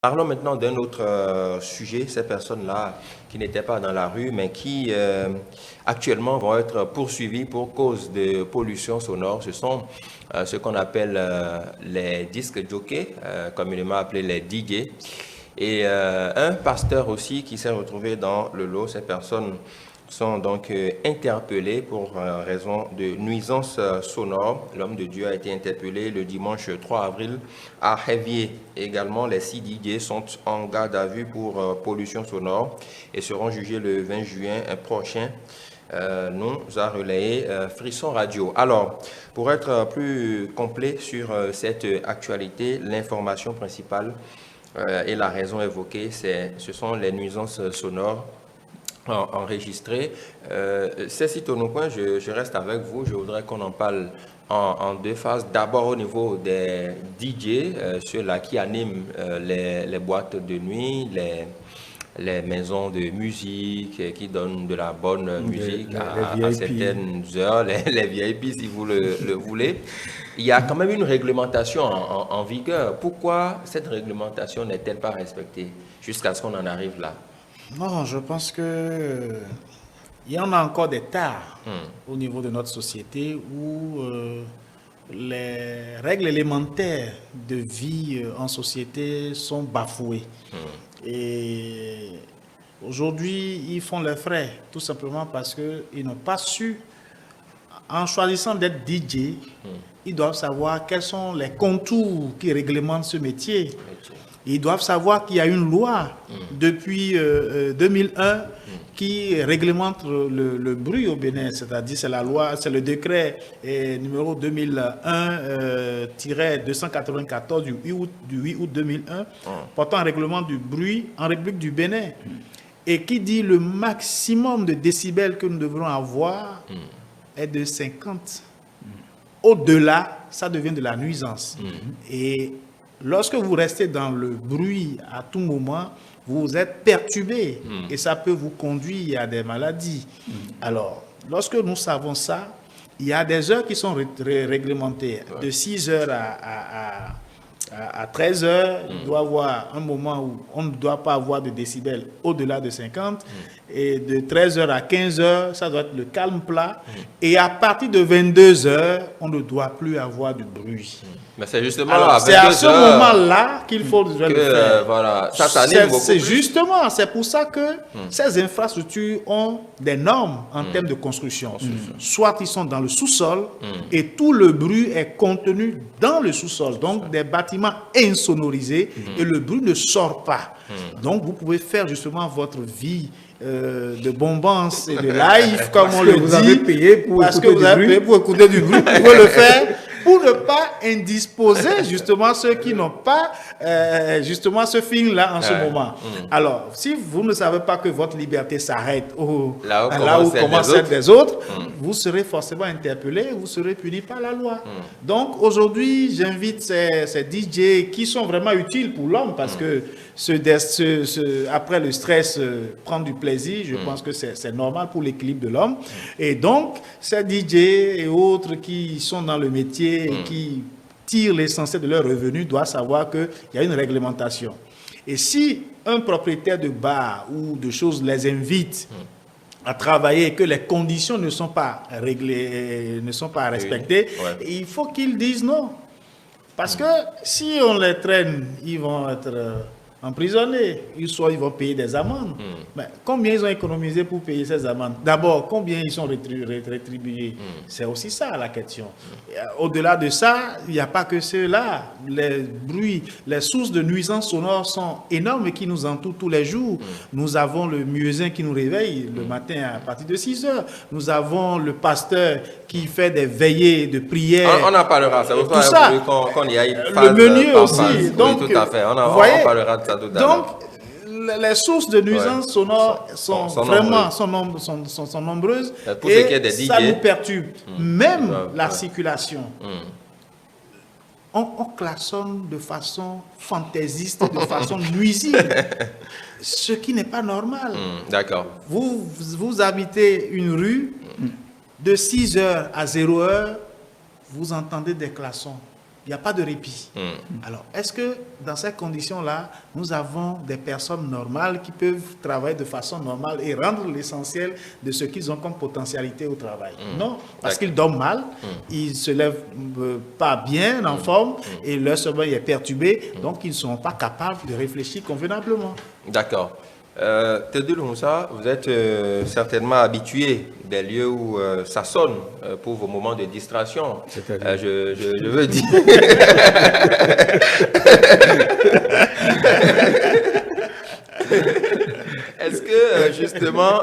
Parlons maintenant d'un autre sujet, ces personnes-là qui n'étaient pas dans la rue, mais qui actuellement vont être poursuivies pour cause de pollution sonore. Ce sont ce qu'on appelle les disques jockeys, communément appelés les DJ. Et un pasteur aussi qui s'est retrouvé dans le lot. Ces personnes sont donc interpellées pour raison de nuisances sonores. L'homme de Dieu a été interpellé le dimanche 3 avril à Hevier. Également, les 6 DJ sont en garde à vue pour pollution sonore et seront jugés le 20 juin prochain. Nous a relayé Frisson Radio. Alors, pour être plus complet sur cette actualité, l'information principale et la raison évoquée, ce sont les nuisances sonores enregistrées. Cécile Tonocoin, je reste avec vous. Je voudrais qu'on en parle en deux phases. D'abord au niveau des DJ, ceux-là qui animent les boîtes de nuit, les maisons de musique, qui donnent de la bonne musique à certaines heures, les VIP si vous le voulez. Il y a quand même une réglementation en vigueur. Pourquoi cette réglementation n'est-elle pas respectée jusqu'à ce qu'on en arrive là? Non, je pense que il y en a encore des tares au niveau de notre société où les règles élémentaires de vie en société sont bafouées. Et aujourd'hui, ils font leurs frais, tout simplement parce qu'ils n'ont pas su, en choisissant d'être DJ, ils doivent savoir quels sont les contours qui réglementent ce métier. Ils doivent savoir qu'il y a une loi depuis 2001 qui réglemente le bruit au Bénin, c'est-à-dire c'est la loi, c'est le décret numéro 2001-294 du 8 août 2001 portant un règlement du bruit en République du Bénin et qui dit le maximum de décibels que nous devrons avoir est de 50. Au-delà, ça devient de la nuisance. Et lorsque vous restez dans le bruit à tout moment, vous êtes perturbé et ça peut vous conduire à des maladies. Alors, lorsque nous savons ça, il y a des heures qui sont réglementées. De 6 heures à 13 heures, il doit y avoir un moment où on ne doit pas avoir de décibels au-delà de 50. Et de 13 heures à 15 heures, ça doit être le calme plat. Et à partir de 22 heures, on ne doit plus avoir de bruit. Mais c'est justement c'est à ce moment-là qu'il faut le faire. Voilà, ça s'anime beaucoup c'est plus. Justement, c'est pour ça que ces infrastructures ont des normes en termes de construction. Soit ils sont dans le sous-sol et tout le bruit est contenu dans le sous-sol. Donc des bâtiments insonorisés et le bruit ne sort pas. Donc vous pouvez faire justement votre vie de bombance et de live, comme on le dit, vous avez payé pour parce que vous avez payé pour écouter du bruit, vous pouvez le faire pour ne pas indisposer justement ceux qui n'ont pas justement ce feeling-là en ce moment. Alors, si vous ne savez pas que votre liberté s'arrête là où commence celle des autres, vous serez forcément interpellé, vous serez puni par la loi. Donc, aujourd'hui, j'invite ces DJ qui sont vraiment utiles pour l'homme parce que après le stress, prendre du plaisir, je pense que c'est normal pour l'équilibre de l'homme. Et donc, ces DJ et autres qui sont dans le métier et qui tirent l'essentiel de leurs revenus doivent savoir qu'il y a une réglementation. Et si un propriétaire de bar ou de choses les invite à travailler et que les conditions ne sont pas réglées, ne sont pas respectées, il faut qu'ils disent non. Parce que si on les traîne, ils vont être emprisonnés, soit ils vont payer des amendes. Mais combien ils ont économisé pour payer ces amendes? D'abord, combien ils sont rétribués? C'est aussi ça la question. Au-delà de ça, il n'y a pas que ceux-là. Les bruits, les sources de nuisances sonores sont énormes et qui nous entourent tous les jours. Nous avons le muezzin qui nous réveille le matin à partir de 6 heures. Nous avons le pasteur qui fait des veillées de prière. On en parlera, c'est tout ça. Qu'on y aille le menu aussi. Donc, oui, tout à fait. On parlera de ça tout à l'heure. Donc, les sources de nuisances sonores sont vraiment nombreuses pour et ça nous perturbe. Même la circulation. On klaxonne de façon fantaisiste, de façon nuisible, ce qui n'est pas normal. D'accord. Vous habitez une rue, de 6 heures à 0 heure, vous entendez des klaxons. il n'y a pas de répit. Alors, est-ce que dans ces conditions-là, nous avons des personnes normales qui peuvent travailler de façon normale et rendre l'essentiel de ce qu'ils ont comme potentialité au travail? Non, parce qu'ils dorment mal, ils ne se lèvent pas bien en forme et leur sommeil est perturbé, donc ils ne sont pas capables de réfléchir convenablement. D'accord. Tedul Moussa, vous êtes certainement habitué des lieux où ça sonne pour vos moments de distraction. Je veux dire. Est-ce que justement,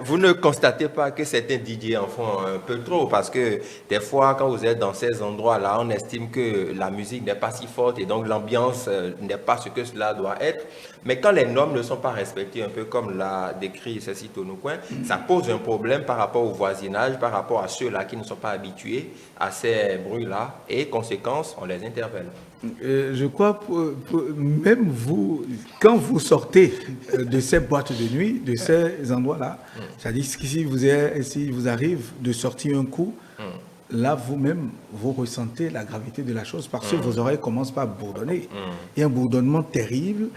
vous ne constatez pas que certains DJ en font un peu trop? Parce que des fois, quand vous êtes dans ces endroits-là, on estime que la musique n'est pas si forte et donc l'ambiance n'est pas ce que cela doit être. Mais quand les normes ne sont pas respectées, un peu comme l'a décrit Cécile Tonoucoin, ça pose un problème par rapport au voisinage, par rapport à ceux-là qui ne sont pas habitués à ces bruits-là. Et conséquence, on les interpelle. Je crois, même vous, quand vous sortez de ces boîtes de nuit, de ces endroits-là, c'est-à-dire que si vous arrive de sortir un coup, là, vous-même, vous ressentez la gravité de la chose parce que vos oreilles commencent par bourdonner. Il y a un bourdonnement terrible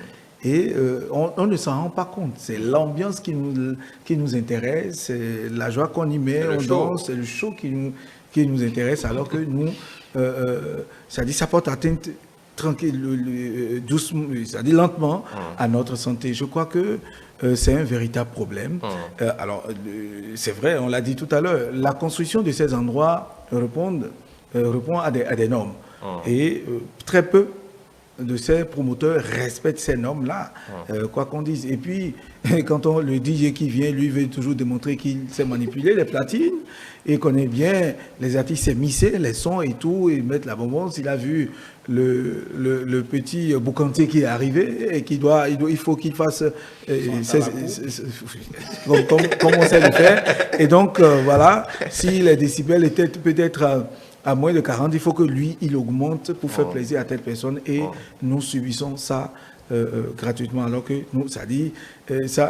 et on ne s'en rend pas compte. C'est l'ambiance qui nous intéresse, c'est la joie qu'on y met, on danse, c'est le show qui nous intéresse alors que nous... c'est-à-dire ça porte atteinte tranquille, doucement, c'est-à-dire lentement à notre santé. Je crois que c'est un véritable problème. Alors, c'est vrai, on l'a dit tout à l'heure, la construction de ces endroits répond à des normes. Et très peu de ces promoteurs respectent ces normes-là, quoi qu'on dise. Et puis, quand le DJ qui vient, lui, veut toujours démontrer qu'il sait manipuler les platines et connaît bien les artistes, c'est mixer les sons et tout, et mettre la bonbonne. S'il a vu le petit boucantier qui est arrivé et il faut qu'il fasse comme on sait le faire. Et donc, voilà, si les décibels étaient peut-être à moins de 40, il faut que lui, il augmente pour faire plaisir à telle personne et nous subissons ça gratuitement. Alors que nous, ça dit,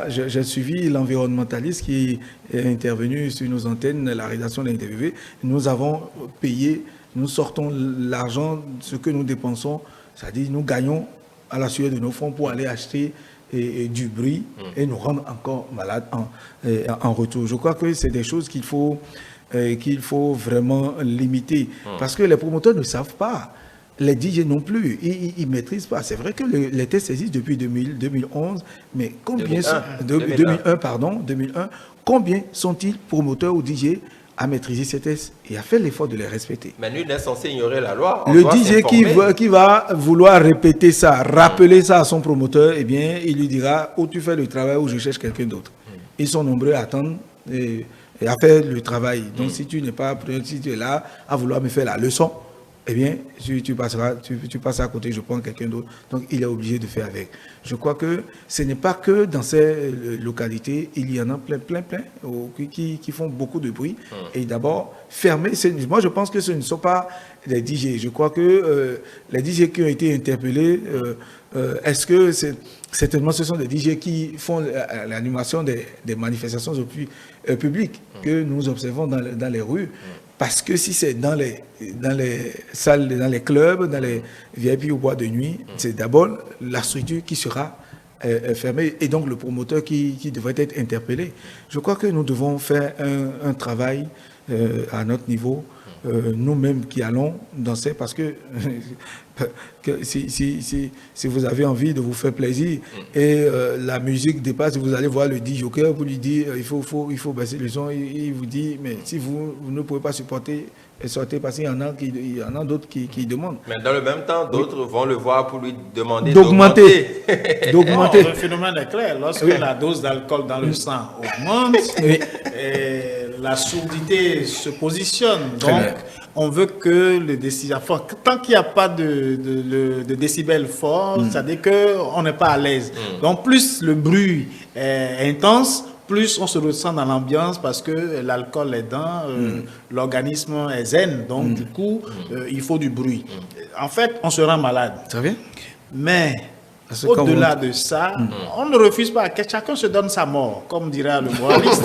j'ai suivi l'environnementaliste qui est intervenu sur nos antennes, la rédaction de l'interview. Nous avons payé, nous sortons l'argent, ce que nous dépensons, c'est-à-dire nous gagnons à la sueur de nos fonds pour aller acheter du bruit et nous rendre encore malades en retour. Je crois que c'est des choses qu'il faut vraiment limiter. Parce que les promoteurs ne savent pas. Les DJ non plus. Ils ne maîtrisent pas. C'est vrai que les tests existent depuis 2011, mais combien 2001, combien sont-ils promoteurs ou DJ à maîtriser ces tests et à faire l'effort de les respecter? Mais nul n'est censé ignorer la loi. Le DJ qui va vouloir répéter ça, rappeler ça à son promoteur, eh bien, il lui dira ou tu fais le travail ou je cherche quelqu'un d'autre. Ils sont nombreux à attendre et à faire le travail. Donc, si tu n'es pas prêt, si tu es là à vouloir me faire la leçon, eh bien, tu passes à côté, je prends quelqu'un d'autre. Donc, il est obligé de faire avec. Je crois que ce n'est pas que dans ces localités, il y en a plein qui font beaucoup de bruit. Et d'abord, fermer, moi je pense que ce ne sont pas des DJ. Je crois que les DJ qui ont été interpellés, est-ce que certainement ce sont des DJ qui font l'animation des manifestations publiques que nous observons dans les rues? Parce que si c'est dans les salles, dans les clubs, dans les VIP ou boîtes de nuit, c'est d'abord la structure qui sera fermée et donc le promoteur qui devrait être interpellé. Je crois que nous devons faire un travail à notre niveau, nous-mêmes qui allons danser, parce que si vous avez envie de vous faire plaisir et la musique dépasse, vous allez voir le DJ joker pour lui dire il faut baisser le son, il vous dit mais si vous ne pouvez pas supporter, sortez parce qu'il y en a d'autres qui demandent. Mais dans le même temps, d'autres vont le voir pour lui demander d'augmenter. Le phénomène est clair. Lorsque la dose d'alcool dans le sang augmente, la sourdité se positionne. Donc, on veut que le décibel fort, tant qu'il n'y a pas de décibels forts, c'est-à-dire qu'on n'est pas à l'aise. Donc, plus le bruit est intense, plus on se ressent dans l'ambiance parce que l'alcool est dans, l'organisme est zen. Donc, du coup, il faut du bruit. En fait, on se rend malade. Très bien. Mais Au-delà de ça, on ne refuse pas que chacun se donne sa mort, comme dirait le moraliste.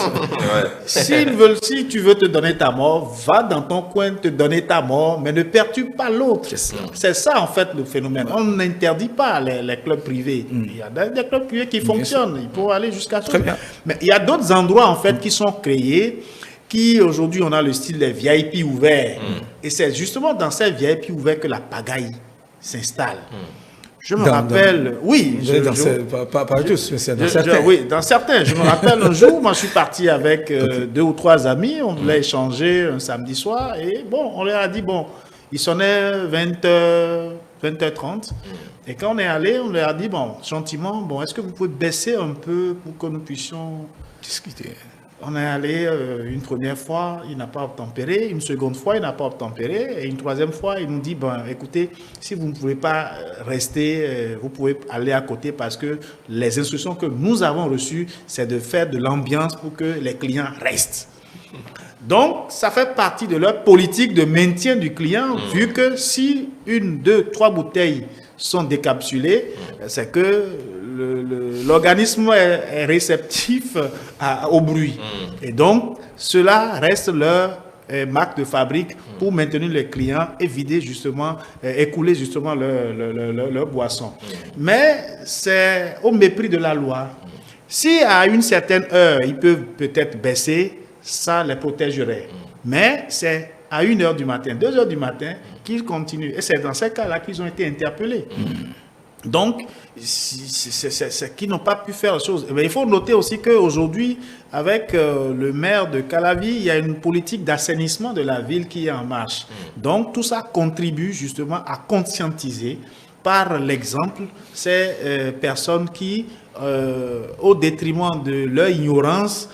Si tu veux te donner ta mort, va dans ton coin te donner ta mort, mais ne perturbe pas l'autre. C'est ça, en fait, le phénomène. On n'interdit pas les clubs privés. Il y a des clubs privés qui fonctionnent. Il faut aller jusqu'à ça. Mais il y a d'autres endroits, en fait, qui sont créés, qui, aujourd'hui, on a le style des VIP ouverts. Et c'est justement dans ces VIP ouverts que la pagaille s'installe. Je me rappelle, pas tous, mais c'est dans certains. Oui, dans certains. Je me rappelle un jour, moi je suis parti avec 2 ou 3 amis, on voulait échanger un samedi soir, et bon, on leur a dit, bon, il sonnait 20h30, et quand on est allé, on leur a dit, bon, gentiment, bon, est-ce que vous pouvez baisser un peu pour que nous puissions discuter? On est allé une première fois, il n'a pas obtempéré, une seconde fois, il n'a pas obtempéré, et une troisième fois, il nous dit, ben, écoutez, si vous ne pouvez pas rester, vous pouvez aller à côté parce que les instructions que nous avons reçues, c'est de faire de l'ambiance pour que les clients restent. Donc, ça fait partie de leur politique de maintien du client, vu que si 1, 2, 3 bouteilles sont décapsulées, c'est que l'organisme est réceptif au bruit. Et donc, cela reste leur marque de fabrique pour maintenir les clients et vider justement, écouler justement leur boisson. Mais c'est au mépris de la loi. Si à une certaine heure, ils peuvent peut-être baisser, ça les protégerait. Mais c'est à 1h du matin, 2h du matin qu'ils continuent. Et c'est dans ces cas-là qu'ils ont été interpellés. Donc, c'est qu'ils n'ont pas pu faire les choses. Mais il faut noter aussi qu'aujourd'hui, avec le maire de Calavi, il y a une politique d'assainissement de la ville qui est en marche. Donc, tout ça contribue justement à conscientiser par l'exemple ces personnes qui, au détriment de leur ignorance,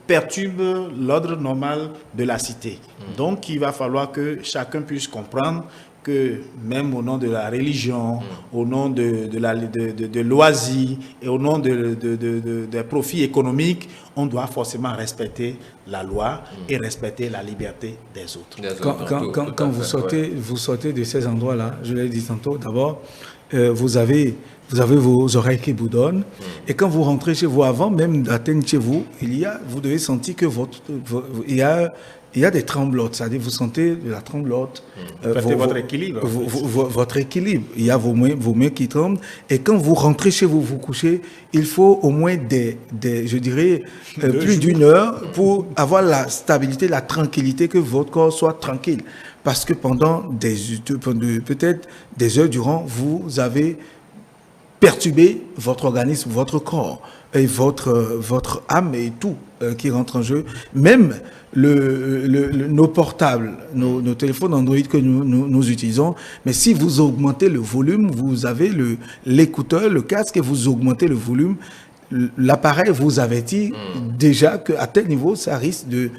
perturbent l'ordre normal de la cité. Donc, il va falloir que chacun puisse comprendre que même au nom de la religion, au nom de loisirs et au nom des profits économiques, on doit forcément respecter la loi et respecter la liberté des autres. Quand vous sortez de ces endroits-là, je l'ai dit tantôt, d'abord, vous avez vos oreilles qui vous donnent, et quand vous rentrez chez vous, avant même d'atteindre chez vous, vous devez sentir que il y a des tremblotes, c'est-à-dire vous sentez de la tremblote. Votre équilibre. Votre équilibre. Il y a vos mains qui tremblent. Et quand vous rentrez chez vous, vous couchez, il faut au moins je dirais, plus d'1 heure pour avoir la stabilité, la tranquillité, que votre corps soit tranquille. Parce que pendant peut-être des heures durant, vous avez perturbé votre organisme, votre corps et votre âme et tout qui rentre en jeu. Même nos portables, nos téléphones Android que nous utilisons, mais si vous augmentez le volume, vous avez l'écouteur, le casque, et vous augmentez le volume, l'appareil vous avertit déjà qu'à tel niveau, ça risque de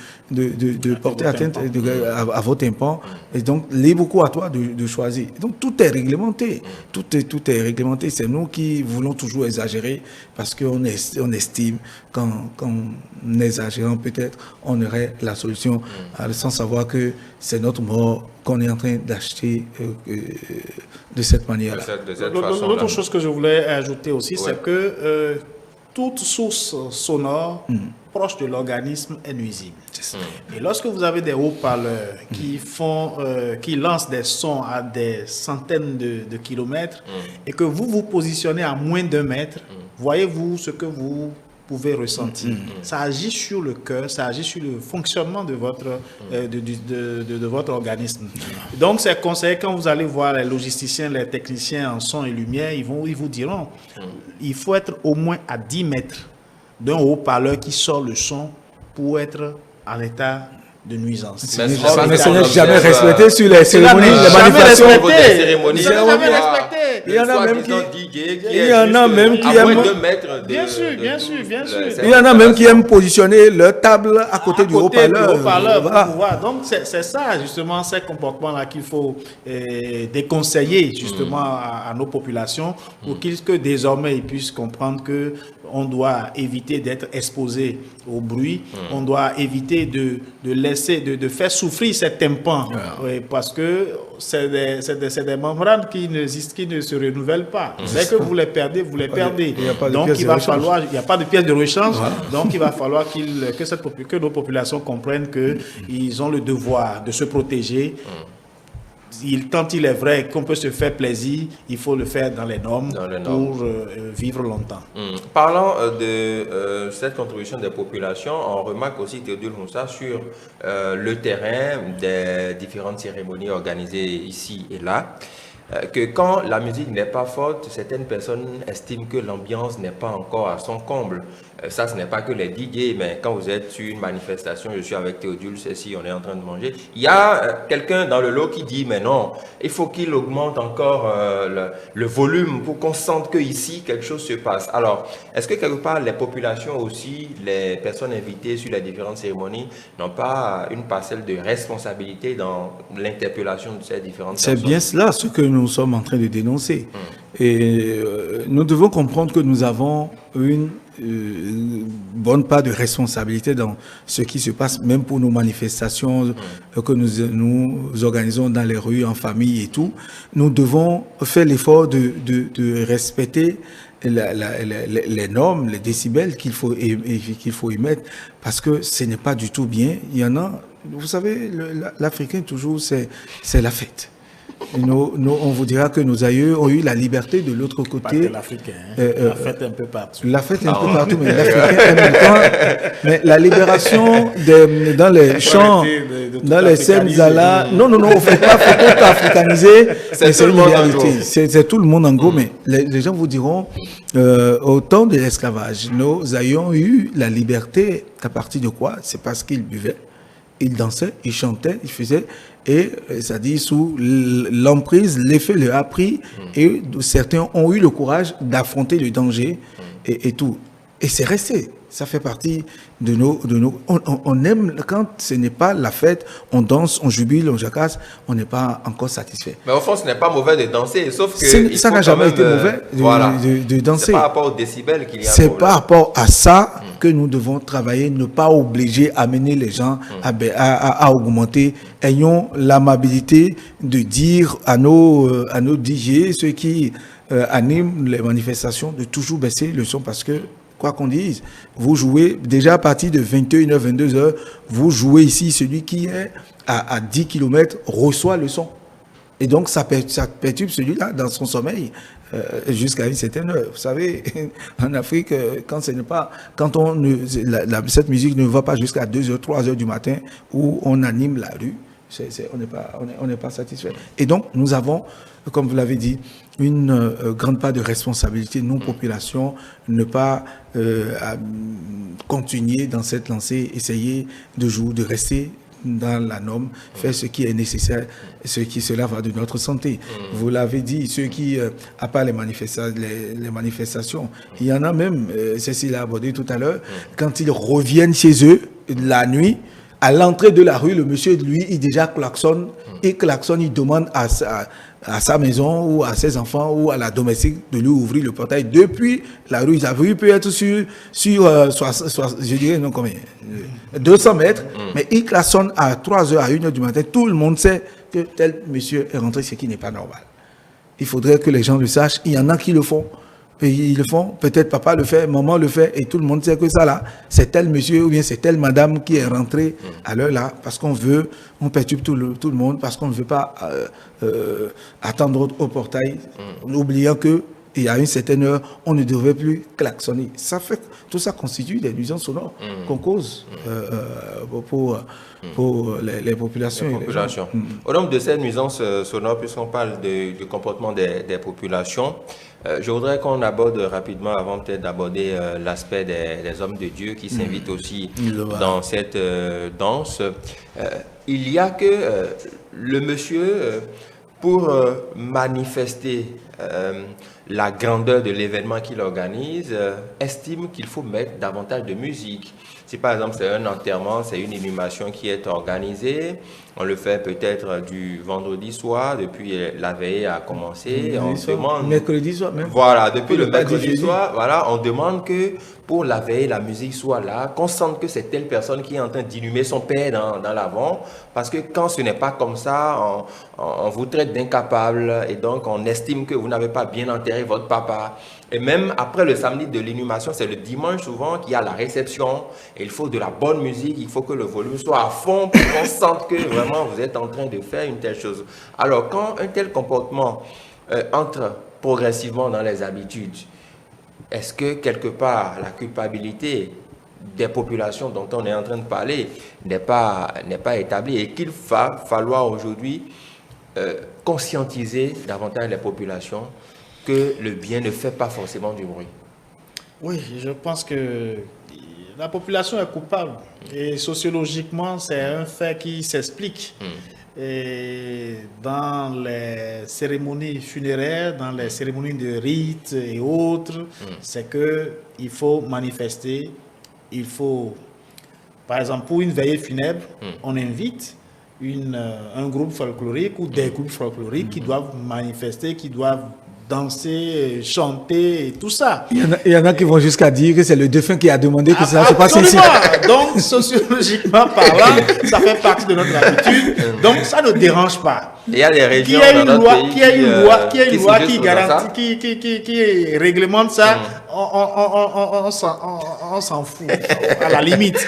porter atteinte à vos tympans. Et donc, libre à toi de choisir. Donc, tout est réglementé. Tout est réglementé. C'est nous qui voulons toujours exagérer parce qu'on estime qu'en exagérant, peut-être, on aurait la solution, sans savoir que c'est notre mort qu'on est en train d'acheter de cette manière-là. L'autre chose que je voulais ajouter aussi, c'est que toute source sonore proche de l'organisme est nuisible. Et lorsque vous avez des haut-parleurs qui lancent des sons à des centaines de kilomètres et que vous vous positionnez à moins d'1 mètre, voyez-vous ce que vous pouvez ressentir. Ça agit sur le cœur, ça agit sur le fonctionnement de votre organisme. Donc, c'est conseillé quand vous allez voir les logisticiens, les techniciens en son et lumière, ils vous diront, il faut être au moins à 10 mètres d'un haut-parleur qui sort le son pour être en état de nuisance. Mais ce n'est jamais respecté sur les cérémonies, les manifestations. Il y en a même qui aiment. Bien sûr. Il y en a même qui aiment positionner leur table à côté du haut-parleur. Voilà. Donc c'est ça justement, ces comportements-là qu'il faut déconseiller justement à nos populations pour que désormais ils puissent comprendre que on doit éviter d'être exposé au bruit, on doit éviter de laisser, de faire souffrir ces tympans, oui, parce que c'est des membranes qui ne se renouvellent pas. Dès que vous les perdez, vous les perdez. Donc il va falloir, il n'y a pas de pièces de rechange, donc il va falloir que nos populations comprennent qu'ils ont le devoir de se protéger. Quand il est vrai qu'on peut se faire plaisir, il faut le faire dans les normes pour vivre longtemps. Parlant de cette contribution des populations, on remarque aussi, Théodule Moussa, sur le terrain des différentes cérémonies organisées ici et là, que quand la musique n'est pas forte, certaines personnes estiment que l'ambiance n'est pas encore à son comble. Ça, ce n'est pas que les DJ, mais quand vous êtes sur une manifestation, je suis avec Théodule, ceci, on est en train de manger, il y a quelqu'un dans le lot qui dit, mais non, il faut qu'il augmente encore le volume pour qu'on sente qu'ici, quelque chose se passe. Alors, est-ce que quelque part, les populations aussi, les personnes invitées sur les différentes cérémonies, n'ont pas une parcelle de responsabilité dans l'interpellation de ces différentes personnes? C'est bien cela ce que nous sommes en train de dénoncer. Et nous devons comprendre que nous avons une bonne part de responsabilité dans ce qui se passe, même pour nos manifestations que nous organisons dans les rues, en famille et tout. Nous devons faire l'effort de respecter les normes, les décibels qu'il faut émettre, parce que ce n'est pas du tout bien. Il y en a, vous savez, l'Africain toujours, c'est la fête. On vous dira que nos aïeux ont eu la liberté de l'autre côté. Pas que l'Africain, la fête un peu partout. La fête un peu partout, mais l'Africain en même temps. Mais la libération dans les champs, dans les scènes là, non, on ne fait pas tout africaniser. C'est une réalité. C'est tout le monde en gros, mais les gens vous diront, au temps de l'esclavage, nos aïeux ont eu la liberté à partir de quoi? C'est parce qu'ils buvaient, ils dansaient, ils chantaient, ils faisaient. Et ça dit sous l'emprise, l'effet leur a pris et certains ont eu le courage d'affronter le danger et tout. Et c'est resté. Ça fait partie de nos... On aime, quand ce n'est pas la fête, on danse, on jubile, on jacasse, on n'est pas encore satisfait. Mais au fond, ce n'est pas mauvais de danser, sauf que... Ça n'a jamais été mauvais de danser. C'est par rapport aux décibels qu'il y a. C'est par rapport à ça que nous devons travailler, ne pas obliger, amener les gens à augmenter. Ayons l'amabilité de dire à nos DJ, ceux qui animent les manifestations, de toujours baisser le son parce que quoi qu'on dise, vous jouez déjà à partir de 21h, 22h, vous jouez ici, celui qui est à 10 km reçoit le son. Et donc, ça perturbe celui-là dans son sommeil jusqu'à une certaine heure. Vous savez, en Afrique, cette musique ne va pas jusqu'à 2h, 3h du matin où on anime la rue, on n'est pas satisfait. Et donc, nous avons, comme vous l'avez dit, une grande part de responsabilité, nous, population, ne pas continuer dans cette lancée, essayer de rester dans la norme, faire ce qui est nécessaire, cela va de notre santé. Vous l'avez dit, ceux qui, à part les manifestations, il y en a même, Cécile l'a abordé tout à l'heure, quand ils reviennent chez eux la nuit, à l'entrée de la rue, le monsieur, lui, il déjà klaxonne, il demande à sa maison ou à ses enfants ou à la domestique de lui ouvrir le portail depuis la rue. La rue peut être sur je dirais, non, combien 200 mètres, mais il klaxonne à 3h, à 1h du matin. Tout le monde sait que tel monsieur est rentré, ce qui n'est pas normal. Il faudrait que les gens le sachent. Il y en a qui le font. Et ils le font, peut-être papa le fait, maman le fait, et tout le monde sait que ça là, c'est tel monsieur ou bien c'est telle madame qui est rentrée à l'heure là, parce qu'on veut, on perturbe tout le monde, parce qu'on ne veut pas attendre au portail, en oubliant que il y a une certaine heure, on ne devait plus klaxonner. Tout ça constitue des nuisances sonores qu'on cause pour les populations. Au nombre de ces nuisances sonores, puisqu'on parle du comportement des populations, je voudrais qu'on aborde rapidement, avant peut-être d'aborder l'aspect des hommes de Dieu qui s'invitent aussi dans cette danse. Il y a que le monsieur... pour manifester la grandeur de l'événement qu'il organise, estime qu'il faut mettre davantage de musique. Si par exemple c'est un enterrement, c'est une inhumation qui est organisée, on le fait peut-être du vendredi soir, depuis la veillée a commencé, on demande... Mercredi soir même. Voilà, depuis le mercredi soir, voilà, on demande que pour la veille, la musique soit là, qu'on sente que c'est telle personne qui est en train d'inhumer son père dans l'avant, parce que quand ce n'est pas comme ça, on vous traite d'incapable et donc on estime que vous n'avez pas bien enterré votre papa. Et même après le samedi de l'inhumation, c'est le dimanche souvent qu'il y a la réception et il faut de la bonne musique, il faut que le volume soit à fond pour qu'on sente que vraiment vous êtes en train de faire une telle chose. Alors quand un tel comportement entre progressivement dans les habitudes, est-ce que quelque part la culpabilité des populations dont on est en train de parler n'est pas établie et qu'il va falloir aujourd'hui conscientiser davantage les populations que le bien ne fait pas forcément du bruit? Oui, je pense que la population est coupable et sociologiquement c'est un fait qui s'explique. Et dans les cérémonies funéraires, dans les cérémonies de rites et autres, c'est que il faut manifester, il faut, par exemple, pour une veillée funèbre, on invite un groupe folklorique ou des groupes folkloriques qui doivent manifester, qui doivent danser, chanter et tout ça. Il y en a qui vont jusqu'à dire que c'est le défunt qui a demandé que ça se passe ici. Donc, sociologiquement parlant, ça fait partie de notre habitude. Donc, ça ne dérange pas. Il y a des régions qui a une loi qui garantit, qui réglemente ça. On s'en fout, à la limite.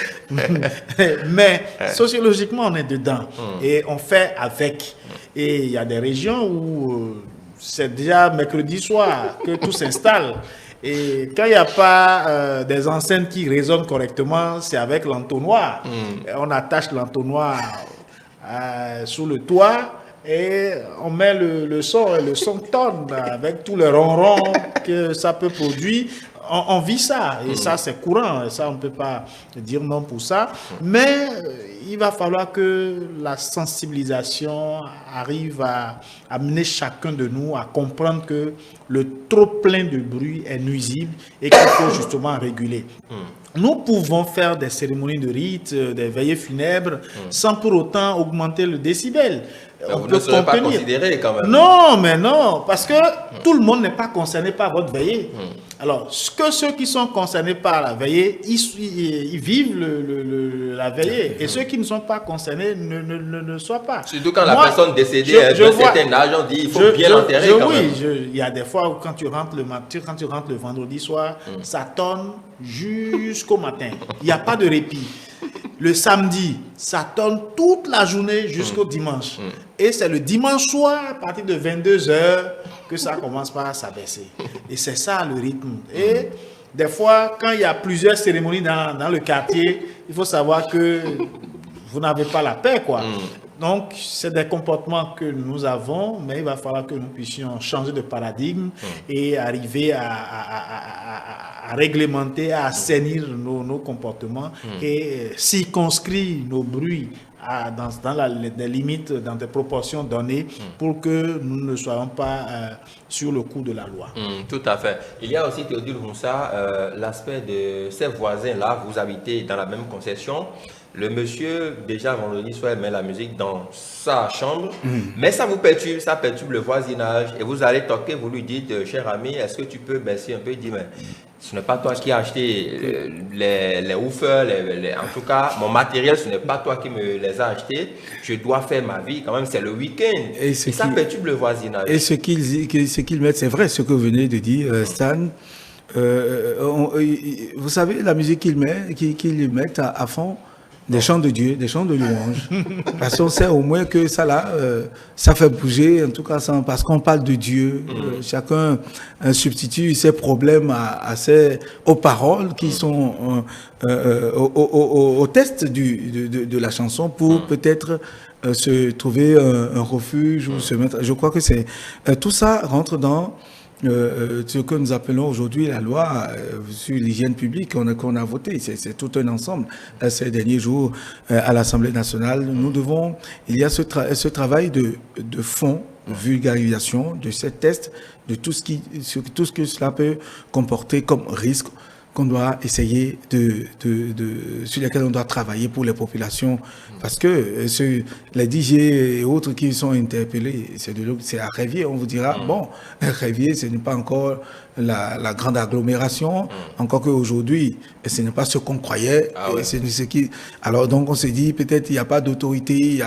Mais sociologiquement, on est dedans. Et on fait avec. Et il y a des régions où... c'est déjà mercredi soir que tout s'installe. Et quand il n'y a pas des enceintes qui résonnent correctement, c'est avec l'entonnoir. On attache l'entonnoir sous le toit et on met le son et le son tonne avec tout le ronron que ça peut produire. On vit ça et ça c'est courant, et ça on ne peut pas dire non pour ça, mais il va falloir que la sensibilisation arrive à amener chacun de nous à comprendre que le trop plein de bruit est nuisible et qu'il faut justement réguler. Nous pouvons faire des cérémonies de rites, des veillées funèbres sans pour autant augmenter le décibel. On peut ne pas considérer quand même. Non, mais non, parce que tout le monde n'est pas concerné par votre veillée. Alors, que ceux qui sont concernés par la veillée, ils vivent la veillée. Et ceux qui ne sont pas concernés ne soient pas. Surtout quand la personne décédée est d'un certain âge, on dit il faut bien l'enterrer quand même. Il y a des fois où quand tu rentres le vendredi soir, ça tonne jusqu'au matin. Il n'y a pas de répit. Le samedi, ça tonne toute la journée jusqu'au dimanche. Et c'est le dimanche soir, à partir de 22h, que ça commence par s'abaisser. Et c'est ça le rythme. Et des fois, quand il y a plusieurs cérémonies dans le quartier, il faut savoir que vous n'avez pas la paix, quoi. Donc, c'est des comportements que nous avons, mais il va falloir que nous puissions changer de paradigme et arriver à réglementer, à assainir nos comportements et circonscrire nos bruits dans des limites, dans des proportions données pour que nous ne soyons pas sur le coup de la loi. Tout à fait. Il y a aussi, Théodule Moussa, l'aspect de ces voisins-là. Vous habitez dans la même concession. Le monsieur, déjà vendredi soir, met la musique dans sa chambre, mais ça vous perturbe, ça perturbe le voisinage. Et vous allez toquer, vous lui dites, cher ami, est-ce que tu peux baisser un peu? Il dit, mais ce n'est pas toi qui as acheté les woofers, en tout cas, mon matériel, ce n'est pas toi qui me les as achetés. Je dois faire ma vie, quand même, c'est le week-end. Et ça perturbe le voisinage. Et ce qu'ils mettent, c'est vrai, ce que vous venez de dire, Stan. Vous savez, la musique qu'ils mettent à fond, des chants de Dieu, des chants de louange. Parce qu'on sait au moins que ça là, ça fait bouger, en tout cas, parce qu'on parle de Dieu. Chacun substitue ses problèmes aux paroles qui sont au test de la chanson pour peut-être se trouver un refuge ou se mettre. Je crois que tout ça rentre dans ce que nous appelons aujourd'hui la loi sur l'hygiène publique qu'on a voté. C'est tout un ensemble. Ces derniers jours, à l'Assemblée nationale, il y a ce travail de fond, vulgarisation de ces tests de tout ce que cela peut comporter comme risque qu'on doit essayer sur lesquels on doit travailler pour les populations. Parce que les DJ et autres qui sont interpellés, c'est à Révier, on vous dira, bon, Révier, ce n'est pas encore la grande agglomération, encore qu'aujourd'hui, ce n'est pas ce qu'on croyait. Alors donc on s'est dit, peut-être il n'y a pas d'autorité,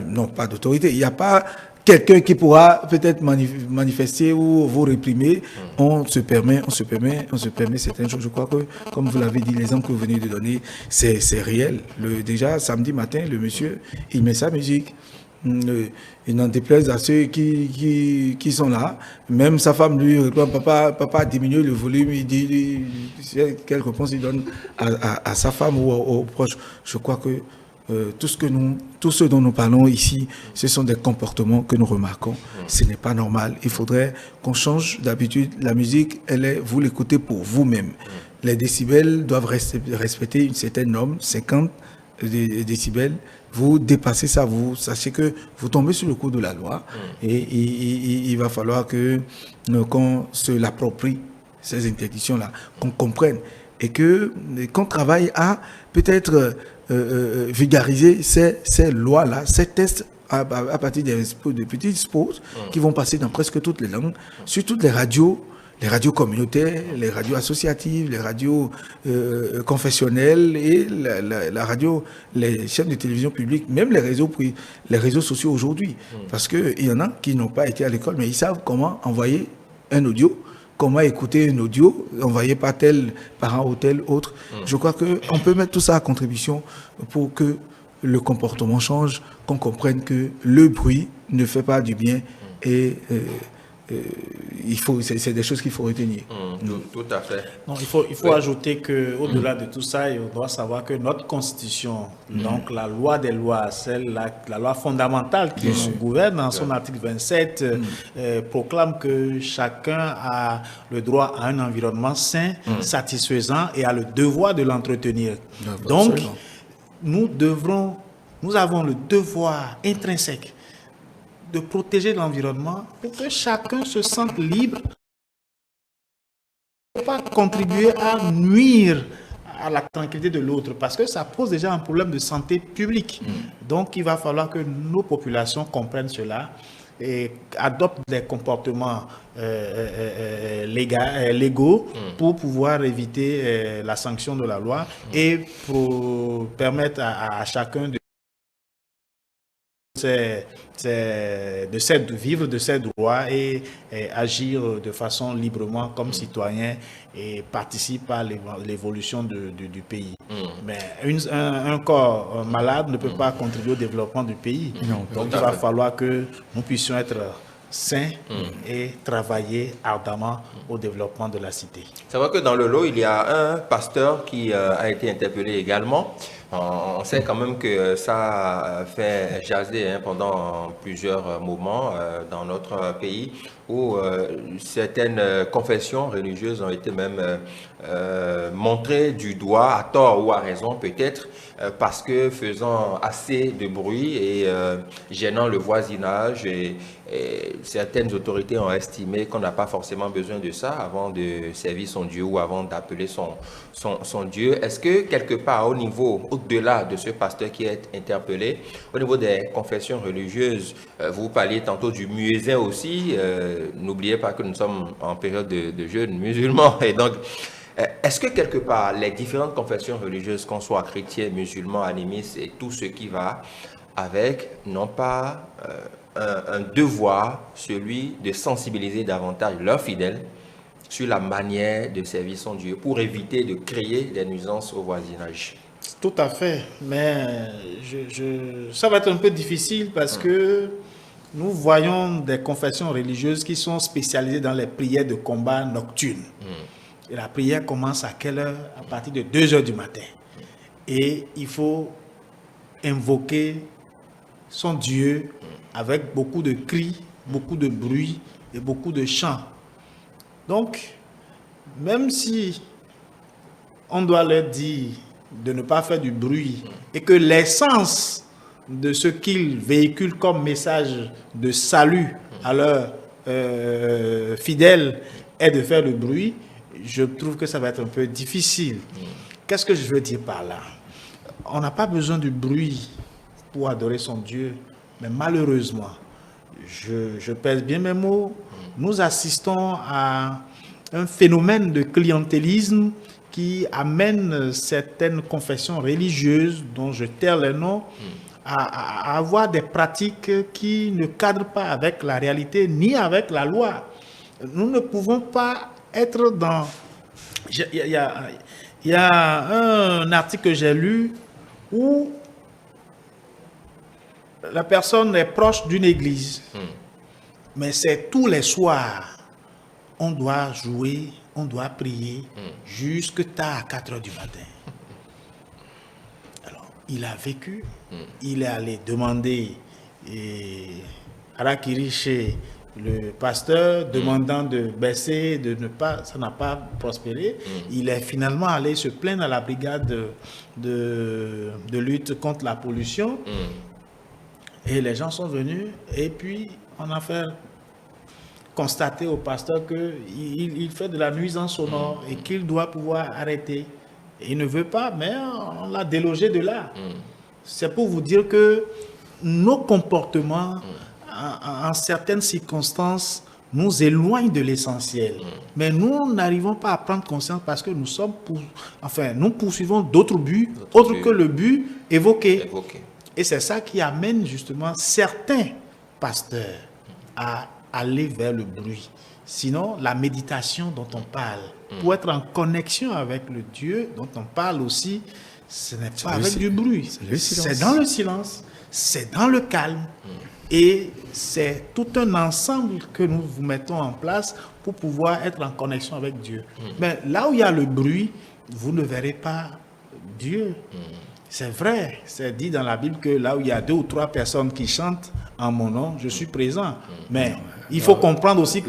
non pas d'autorité, il n'y a pas quelqu'un qui pourra peut-être manifester ou vous réprimer. On se permet certaines choses. Je crois que, comme vous l'avez dit, l'exemple que vous venez de donner, c'est réel. Déjà, samedi matin, le monsieur, il met sa musique. Il n'en déplaise à ceux qui sont là. Même sa femme lui réclame, papa diminue le volume, il dit, quelle réponse il donne à sa femme ou aux proches. Je crois que tout ce dont nous parlons ici, ce sont des comportements que nous remarquons. Ce n'est pas normal. Il faudrait qu'on change d'habitude. La musique, vous l'écoutez pour vous-même. Les décibels doivent respecter une certaine norme, 50 décibels. Vous dépassez ça, vous sachez que vous tombez sur le coup de la loi et il va falloir qu'on se l'approprie, ces interdictions-là, qu'on comprenne et qu'on travaille à peut-être vulgariser ces lois-là, ces tests à partir de petites pauses qui vont passer dans presque toutes les langues, sur toutes les radios communautaires, les radios associatives, les radios confessionnelles et la radio, les chaînes de télévision publiques, même les réseaux sociaux aujourd'hui. Parce qu'il y en a qui n'ont pas été à l'école, mais ils savent comment envoyer un audio, comment écouter un audio envoyé par tel parent ou tel autre. Je crois qu'on peut mettre tout ça à contribution pour que le comportement change, qu'on comprenne que le bruit ne fait pas du bien et c'est des choses qu'il faut retenir. Tout à fait. Non, il faut ajouter qu'au-delà de tout ça, on doit savoir que notre constitution, donc la loi des lois, la loi fondamentale qui nous gouverne, dans son article 27, proclame que chacun a le droit à un environnement sain, satisfaisant et a le devoir de l'entretenir. Donc, nous avons le devoir intrinsèque de protéger l'environnement pour que chacun se sente libre, ne pas contribuer à nuire à la tranquillité de l'autre, parce que ça pose déjà un problème de santé publique. Donc il va falloir que nos populations comprennent cela et adoptent des comportements légaux pour pouvoir éviter la sanction de la loi et pour permettre à chacun de vivre de ses droits et agir de façon librement comme citoyen et participer à l'évolution du pays. Mais un corps malade ne peut pas contribuer au développement du pays. Donc il va falloir que nous puissions être sains et travailler ardemment au développement de la cité. C'est vrai que dans le lot, il y a un pasteur qui a été interpellé également. On sait quand même que ça fait jaser pendant plusieurs moments dans notre pays où certaines confessions religieuses ont été même montrées du doigt, à tort ou à raison peut-être, parce que faisant assez de bruit et gênant le voisinage et certaines autorités ont estimé qu'on n'a pas forcément besoin de ça avant de servir son Dieu ou avant d'appeler son Dieu. Est-ce que quelque part au-delà de ce pasteur qui est interpellé, au niveau des confessions religieuses, vous parliez tantôt du muezzin aussi, n'oubliez pas que nous sommes en période de jeûne musulman et donc est-ce que quelque part les différentes confessions religieuses, qu'on soit chrétien, musulman, animiste et tout ce qui va avec, n'ont pas un devoir, celui de sensibiliser davantage leurs fidèles sur la manière de servir son Dieu pour éviter de créer des nuisances au voisinage? Tout à fait, mais ça va être un peu difficile parce que nous voyons des confessions religieuses qui sont spécialisées dans les prières de combat nocturnes. Et la prière commence à quelle heure? À partir de 2 heures du matin. Et il faut invoquer son Dieu avec beaucoup de cris, beaucoup de bruit et beaucoup de chants. Donc, même si on doit leur dire de ne pas faire du bruit et que l'essence de ce qu'ils véhiculent comme message de salut à leurs fidèle est de faire le bruit, je trouve que ça va être un peu difficile. Qu'est-ce que je veux dire par là? On n'a pas besoin du bruit pour adorer son Dieu, mais malheureusement, je pèse bien mes mots, nous assistons à un phénomène de clientélisme qui amène certaines confessions religieuses, dont je taire les noms, à avoir des pratiques qui ne cadrent pas avec la réalité ni avec la loi. Nous ne pouvons pas être dans... Il y a un article que j'ai lu où la personne est proche d'une église, mais c'est tous les soirs, on doit jouer, on doit prier jusque tard à 4 heures du matin. Alors, il a vécu, il est allé demander Harakiri chez le pasteur, demandant de baisser, de ne pas, ça n'a pas prospéré. Il est finalement allé se plaindre à la brigade de lutte contre la pollution. Et les gens sont venus, et puis on a fait constater au pasteur qu'il fait de la nuisance sonore et qu'il doit pouvoir arrêter. Et il ne veut pas, mais on l'a délogé de là. C'est pour vous dire que nos comportements, en certaines circonstances, nous éloignent de l'essentiel. Mais nous n'arrivons pas à prendre conscience parce que nous poursuivons d'autres buts, autres que le but évoqué. Et c'est ça qui amène justement certains pasteurs à aller vers le bruit. Sinon, la méditation dont on parle, pour être en connexion avec le Dieu dont on parle aussi, ce n'est pas avec du bruit. C'est dans le silence, c'est dans le calme. Et c'est tout un ensemble que nous vous mettons en place pour pouvoir être en connexion avec Dieu. Mais là où il y a le bruit, vous ne verrez pas Dieu. C'est vrai, c'est dit dans la Bible que là où il y a 2 ou 3 personnes qui chantent en mon nom, je suis présent. Mais il faut comprendre aussi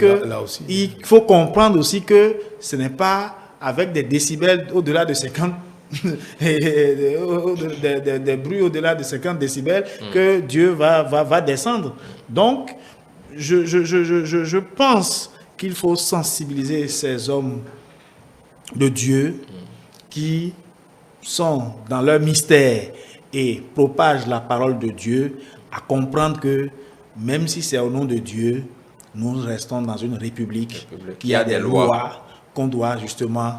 que ce n'est pas avec des décibels au-delà de 50 des bruits au-delà de 50 décibels que Dieu va descendre. Donc, je pense qu'il faut sensibiliser ces hommes de Dieu qui sont dans leur mystère et propagent la parole de Dieu, à comprendre que même si c'est au nom de Dieu, nous restons dans une république qui a des lois qu'on doit justement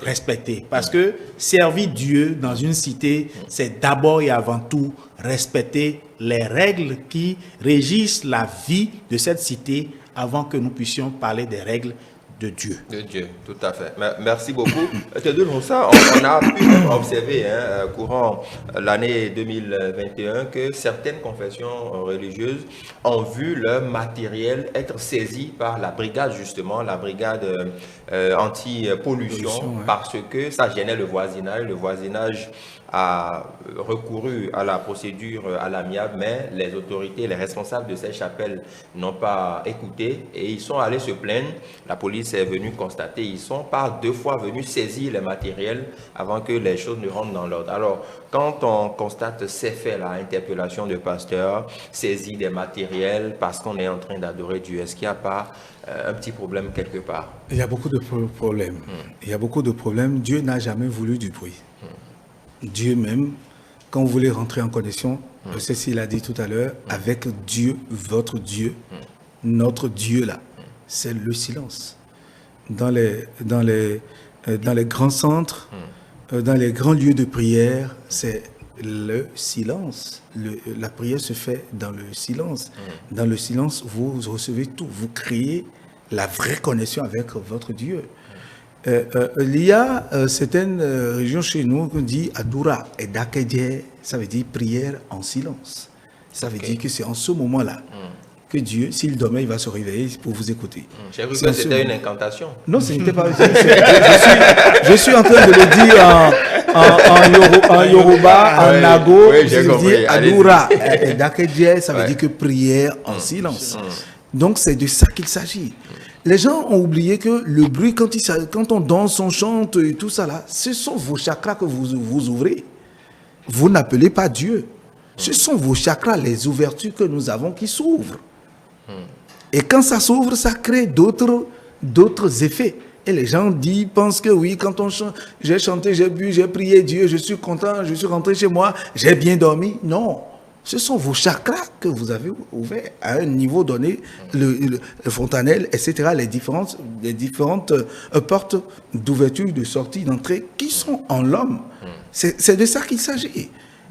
respecter. Parce que servir Dieu dans une cité, c'est d'abord et avant tout respecter les règles qui régissent la vie de cette cité avant que nous puissions parler des règles de Dieu. De Dieu, tout à fait. Merci beaucoup. Théodore Moussa, on a pu observer courant l'année 2021 que certaines confessions religieuses ont vu leur matériel être saisi par la brigade, justement, la brigade anti-pollution, parce que ça gênait le voisinage. Le voisinage a recouru à la procédure à l'amiable, mais les autorités, les responsables de ces chapelles n'ont pas écouté et ils sont allés se plaindre. La police est venue constater, ils sont par 2 fois venus saisir les matériels avant que les choses ne rentrent dans l'ordre. Alors, quand on constate ces faits-là, interpellation de pasteurs, saisie des matériels parce qu'on est en train d'adorer Dieu, est-ce qu'il n'y a pas un petit problème quelque part? Il y a beaucoup de problèmes. Il y a beaucoup de problèmes. Dieu n'a jamais voulu du bruit. Dieu même, quand vous voulez rentrer en connexion, c'est ce qu'il a dit tout à l'heure, avec Dieu, votre Dieu, notre Dieu là, c'est le silence. Dans les grands centres, dans les grands lieux de prière, c'est le silence. La prière se fait dans le silence. Dans le silence, vous recevez tout. Vous créez la vraie connexion avec votre Dieu. Il y a certaines régions chez nous qu'on dit Adura et Dakedje, ça veut dire prière en silence. Ça veut dire que c'est en ce moment-là que Dieu, s'il dormait, il va se réveiller pour vous écouter. J'ai cru que c'était une incantation. Non, ce n'était pas. Je suis en train de le dire en Yoruba, en Nago. Je dis Adura et Dakedje, ça veut dire que prière en silence. Donc c'est de ça qu'il s'agit. Les gens ont oublié que le bruit, quand on danse, on chante et tout ça là, ce sont vos chakras que vous ouvrez. Vous n'appelez pas Dieu. Ce sont vos chakras, les ouvertures que nous avons qui s'ouvrent. Et quand ça s'ouvre, ça crée d'autres effets. Et les gens pensent que oui, quand j'ai chanté, j'ai bu, j'ai prié Dieu, je suis content, je suis rentré chez moi, j'ai bien dormi. Non, ce sont vos chakras que vous avez ouverts à un niveau donné, le fontanelle, etc., les différentes portes d'ouverture, de sortie, d'entrée qui sont en l'homme. C'est de ça qu'il s'agit.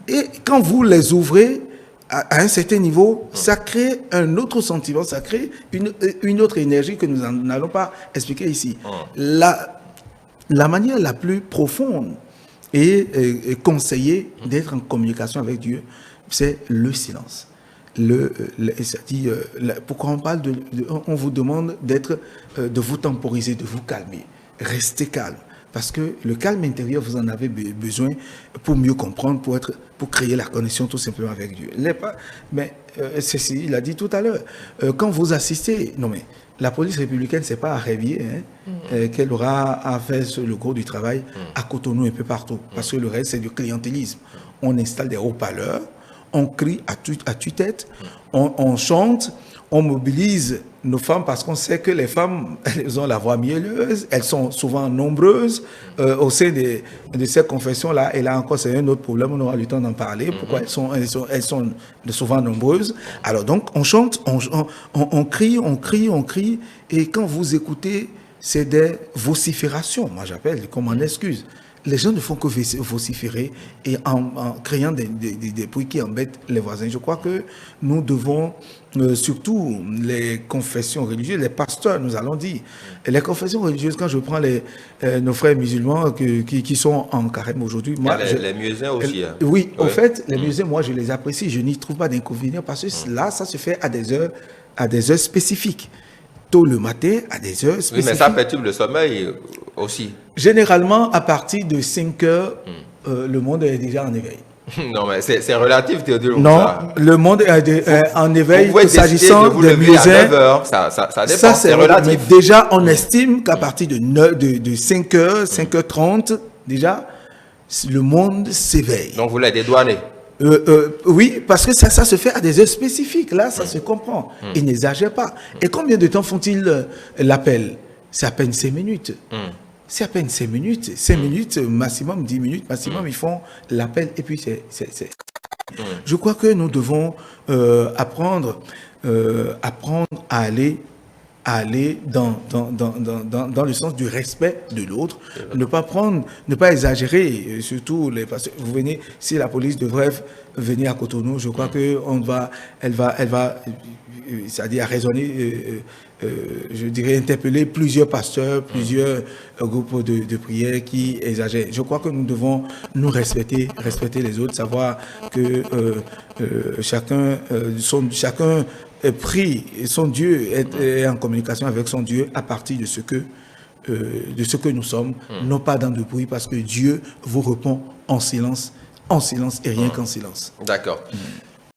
Et quand vous les ouvrez, à un certain niveau, ça crée un autre sentiment, ça crée une autre énergie que nous n'allons pas expliquer ici. La manière la plus profonde et conseillée d'être en communication avec Dieu, c'est le silence. Pourquoi on parle on vous demande de vous temporiser, de vous calmer. Restez calme. Parce que le calme intérieur, vous en avez besoin pour mieux comprendre, pour créer la connexion tout simplement avec Dieu. Mais il a dit tout à l'heure, quand vous assistez, non mais la police républicaine, c'est pas à Révier qu'elle aura à faire le gros du travail à Cotonou un peu partout. Parce que le reste, c'est du clientélisme. On installe des haut-parleurs, on crie à tue-tête, on chante, on mobilise nos femmes parce qu'on sait que les femmes, elles ont la voix mielleuse, elles sont souvent nombreuses au sein de ces confessions-là. Et là encore, c'est un autre problème, on aura le temps d'en parler. Pourquoi elles sont souvent nombreuses. Alors donc, on chante, on crie. Et quand vous écoutez, c'est des vociférations. Moi, j'appelle comme en excuse. Les gens ne font que vociférer et en créant des bruits qui embêtent les voisins. Je crois que nous devons, surtout les confessions religieuses, les pasteurs, nous allons dire, les confessions religieuses, quand je prends nos frères musulmans qui sont en carême aujourd'hui. Les muezzins aussi. Oui, en fait, les muezzins, moi, je les apprécie. Je n'y trouve pas d'inconvénient parce que là, ça se fait à des heures spécifiques. Tôt le matin, à des heures spécifiques. Oui, mais ça perturbe le sommeil aussi. Généralement, à partir de 5 heures, le monde est déjà en éveil. Non, mais c'est relatif, Théodule. Non, le monde est en éveil s'agissant de muezzins. 9 heures, ça dépend, ça, c'est relatif. Mais déjà, on estime qu'à partir de 5 heures, 5h30, déjà, le monde s'éveille. Donc, vous les dédouanez. Oui, parce que ça se fait à des heures spécifiques. Là, ça se comprend. Ils n'exagèrent pas. Et combien de temps font-ils l'appel? C'est à peine 5 minutes. C'est à peine 5 minutes. 5 minutes, maximum 10 minutes, maximum, ils font l'appel. Et puis, c'est. Je crois que nous devons apprendre à aller dans le sens du respect de l'autre, ne pas exagérer, surtout parce que vous venez, si la police devrait venir à Cotonou, je crois que elle va, c'est-à-dire raisonner, je dirais interpeller plusieurs pasteurs, plusieurs groupes de prière qui exagèrent. Je crois que nous devons nous respecter les autres, savoir que chacun prie son Dieu, est en communication avec son Dieu à partir de ce que nous sommes, non pas dans le bruit, parce que Dieu vous répond en silence et rien qu'en silence. D'accord.